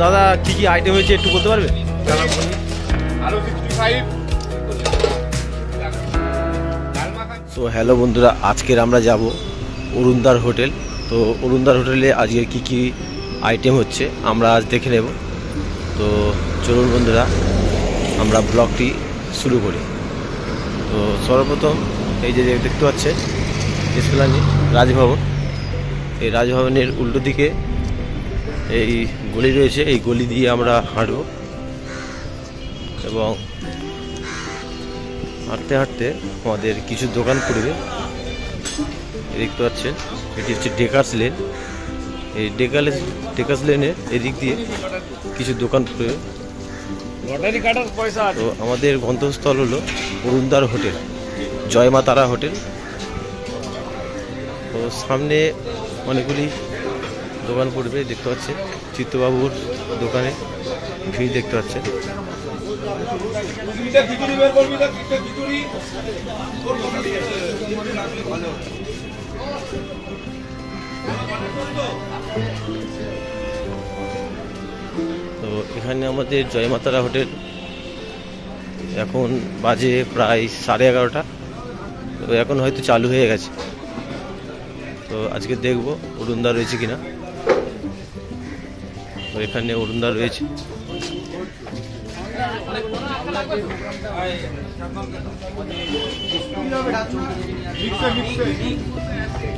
দাদা কি কি আইটেম হয়েছে একটু বলতে পারবে? তো হ্যালো বন্ধুরা, আজকের আমরা যাব অরুণদার হোটেল। তো অরুণদার হোটেলে আজকে কি কি আইটেম হচ্ছে আমরা আজ দেখে নেব। তো চলুন বন্ধুরা, আমরা ব্লগটি শুরু করি। তো সর্বপ্রথম এই যে দেখতে পাচ্ছেন এসপ্লানি রাজভবন। এই রাজভবনের উল্টো দিকে এই গলি রয়েছে, এই গলি দিয়ে আমরা হাঁটব এবং হাঁটতে হাঁটতে আমাদের কিছু দোকান পড়বে। দেখতে পাচ্ছেন এটি হচ্ছে ডেকার্স লেন। এই ডেকার্স লেনের এদিক দিয়ে কিছু দোকান পড়বে। তো আমাদের গন্তব্যস্থল হলো অরুণদার হোটেল, জয়মা তারা হোটেল। তো সামনে অনেকগুলি দোকান পড়বে, দেখতে পাচ্ছেন চিত্তবাবুর দোকানে ভিড় দেখতে পাচ্ছেন। তো এখানে আমাদের জয়মাতারা হোটেল এখন বাজে প্রায় 11:30। তো এখন হয়তো চালু হয়ে গেছে। তো আজকে দেখব অরুণদা রয়েছে কিনা। তো এখানে অরুণদা রয়েছে।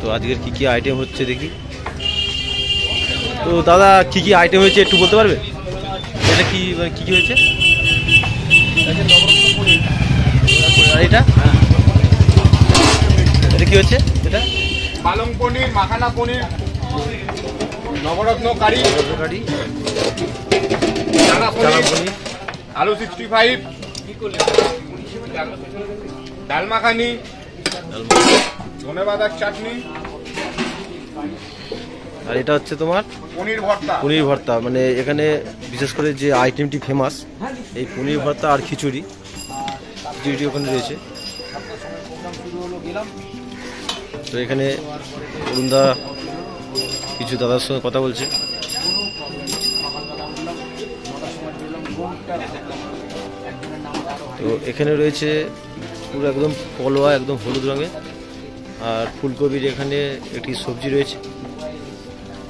তো আজকের কি কি আইটেম হচ্ছে দেখি। তো দাদা কি কি আইটেম হয়েছে একটু বলতে পারবে? এটা কি কি হয়েছে? আর এটা এটা কি হচ্ছে? এটা পালং পনির, মাখানা পনির, নবরত্ন কারি, চানা পনির, আলু 65, ডাল মাখানি, ধনেপাতার চাটনি, আর এটা হচ্ছে তোমার পনির ভর্তা। পনির ভর্তা, মানে এখানে বিশেষ করে যে আইটেমটি ফেমাস এই পনির ভর্তা আর খিচুড়ি ওখানে রয়েছে। তো এখানে অরুণদা কিছু দাদার সঙ্গে কথা বলছে। তো এখানে রয়েছে পুরো একদম পলোয়া, একদম হলুদ রঙের, আর ফুলকপির এখানে একটি সবজি রয়েছে।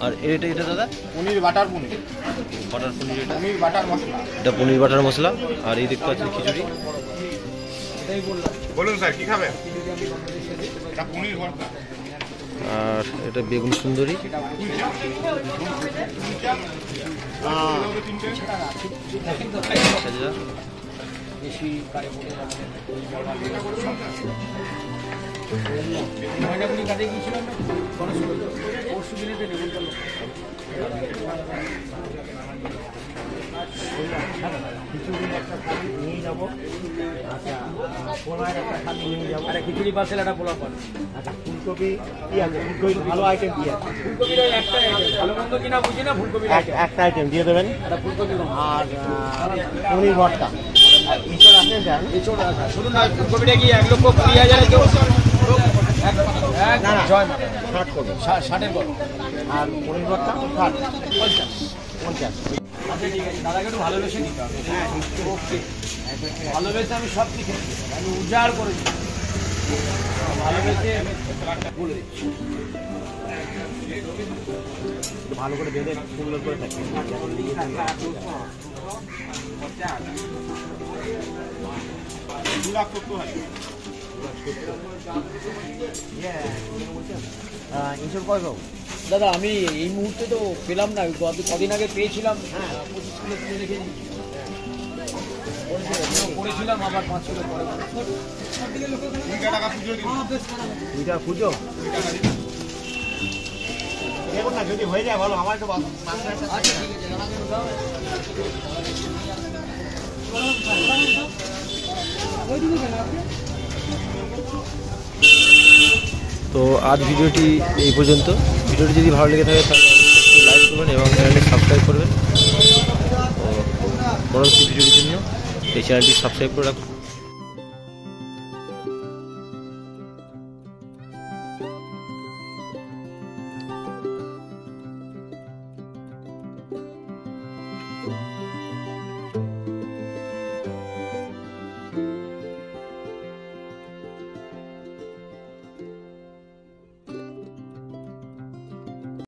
আর এটা দাদা পনির বাটার পনির, বাটার পনির, এটা পনির বাটার মশলা, এটা পনির বাটার মশলা। আর এই দেখতে পাচ্ছেন খিচুড়ি। বলুন স্যার কি খাবেন? এটা পনির ভর্তা। আর এটা বেগুন সুন্দরী। খিচুড়ি পার্সেল একটা পোলা পান। আচ্ছা, ফুলকপি কি আছে? ফুলকপি ভালো আইটেম কি আছে? ফুলকপির একটা ভালো মন্দ কিনা বুঝি না, ফুলকপির একটা আইটেম দিয়ে দেবেন। ফুলকপি আর পনির ভর্তা। আর এছাড়া আছে জান? এছাড়া শুনুন না, ফুলকপিটা কি 1,20,000 কেউ? না না, জয় মা 60 করবেন। 60-এর কত? আর পনির ভর্তা 50। আচ্ছা ঠিক আছে, দাদাকে একটু ভালোবেসে নিতে হবে। হ্যাঁ ওকে, ভালোবেসে আমি সব লিখে দিচ্ছি, আমি উজাড় করে দিচ্ছি, ভালোবেসে বলে দিচ্ছি। ভালো করে বেঁধে সুন্দর করে থাকে। দাদা আমি এই মুহূর্তে তো পেলাম না, কদিন আগে পেয়েছিলাম। হ্যাঁ 25 কিলো কিনে রেখে দিয়েছি, করেছিলাম আবার 5 কিলো পরে। দুইটা পুজো দেখুন না, যদি হয়ে যায় ভালো। আমার তো আচ্ছা ঠিক আছে। তো আজ ভিডিওটি এই পর্যন্ত। ভিডিওটি যদি ভালো লেগে থাকে তাহলে অবশ্যই লাইক করবেন এবং চ্যানেলটি সাবস্ক্রাইব করবেন। তো পরবর্তী ভিডিওর জন্য এই চ্যানেলটি সাবস্ক্রাইব করে রাখুন।